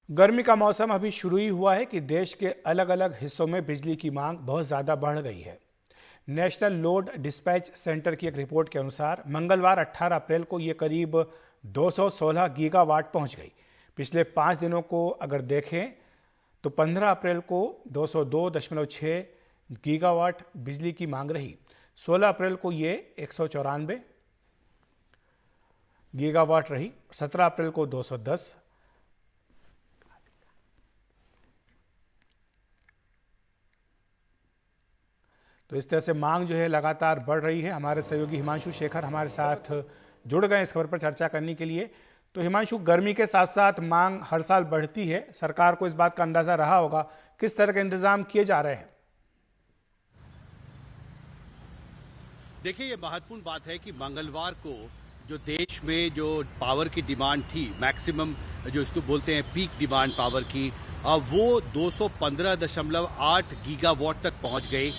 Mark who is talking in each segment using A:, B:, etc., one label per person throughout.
A: गर्मी का मौसम अभी शुरू ही हुआ है कि देश के अलग अलग हिस्सों में बिजली की मांग बहुत ज़्यादा बढ़ गई है। नेशनल लोड डिस्पैच सेंटर की एक रिपोर्ट के अनुसार मंगलवार 18 अप्रैल को ये करीब 216 गीगावाट पहुंच गई। पिछले 5 दिनों को अगर देखें तो 15 अप्रैल को 202.6 गीगावाट बिजली की मांग रही। 16 अप्रैल को ये 194 गीगावाट रही। 17 अप्रैल को 210, तो इस तरह से मांग जो है लगातार बढ़ रही है। हमारे सहयोगी हिमांशु शेखर हमारे साथ जुड़ गए इस खबर पर चर्चा करने के लिए। तो हिमांशु, गर्मी के साथ साथ मांग हर साल बढ़ती है, सरकार को इस बात का अंदाजा रहा होगा, किस तरह के इंतजाम किए जा रहे हैं?
B: देखिए, ये महत्वपूर्ण बात है कि मंगलवार को जो देश में जो पावर की डिमांड थी, मैक्सिमम जो इसको बोलते हैं पीक डिमांड पावर की, वो 215.8 गीगावाट तक पहुंच गई,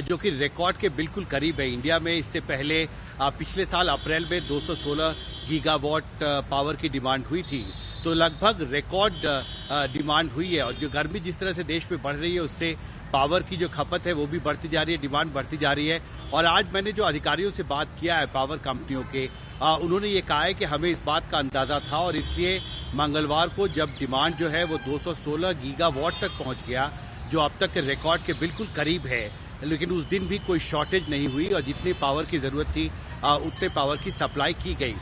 B: जो कि रिकॉर्ड के बिल्कुल करीब है। इंडिया में इससे पहले पिछले साल अप्रैल में 216 गीगावाट पावर की डिमांड हुई थी, तो लगभग रिकॉर्ड डिमांड हुई है। और जो गर्मी जिस तरह से देश में बढ़ रही है, उससे पावर की जो खपत है वो भी बढ़ती जा रही है, डिमांड बढ़ती जा रही है। और आज मैंने जो अधिकारियों से बात किया है पावर कंपनियों के, उन्होंने ये कहा है कि हमें इस बात का अंदाजा था और इसलिए मंगलवार को जब डिमांड जो है वो 216 गीगावाट तक पहुंच गया, जो अब तक के रिकॉर्ड के बिल्कुल करीब है, लेकिन उस दिन भी कोई शॉर्टेज नहीं हुई और जितनी पावर की जरूरत थी उतने पावर की सप्लाई की गई।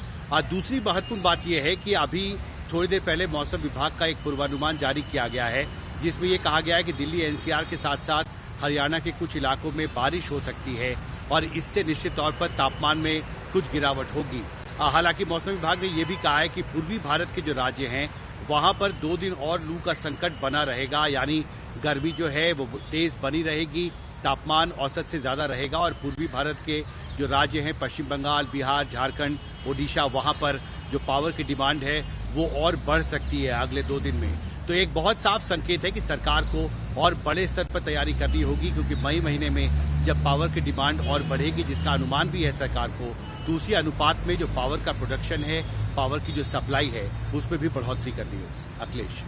B: दूसरी महत्वपूर्ण बात यह है कि अभी थोड़ी देर पहले मौसम विभाग का एक पूर्वानुमान जारी किया गया है, जिसमें यह कहा गया है कि दिल्ली एनसीआर के साथ साथ हरियाणा के कुछ इलाकों में बारिश हो सकती है और इससे निश्चित तौर पर तापमान में कुछ गिरावट होगी। हालांकि मौसम विभाग ने यह भी कहा है कि पूर्वी भारत के जो राज्य हैं वहां पर 2 दिन और लू का संकट बना रहेगा, यानी गर्मी जो है वो तेज बनी रहेगी, तापमान औसत से ज्यादा रहेगा और पूर्वी भारत के जो राज्य हैं पश्चिम बंगाल, बिहार, झारखंड, ओडिशा, वहां पर जो पावर की डिमांड है वो और बढ़ सकती है अगले 2 दिन में। तो एक बहुत साफ संकेत है कि सरकार को और बड़े स्तर पर तैयारी करनी होगी, क्योंकि मई महीने में जब पावर की डिमांड और बढ़ेगी, जिसका अनुमान भी है सरकार को, तो उसी अनुपात में जो पावर का प्रोडक्शन है, पावर की जो सप्लाई है, उसमें भी बढ़ोतरी करनी है। अखिलेश।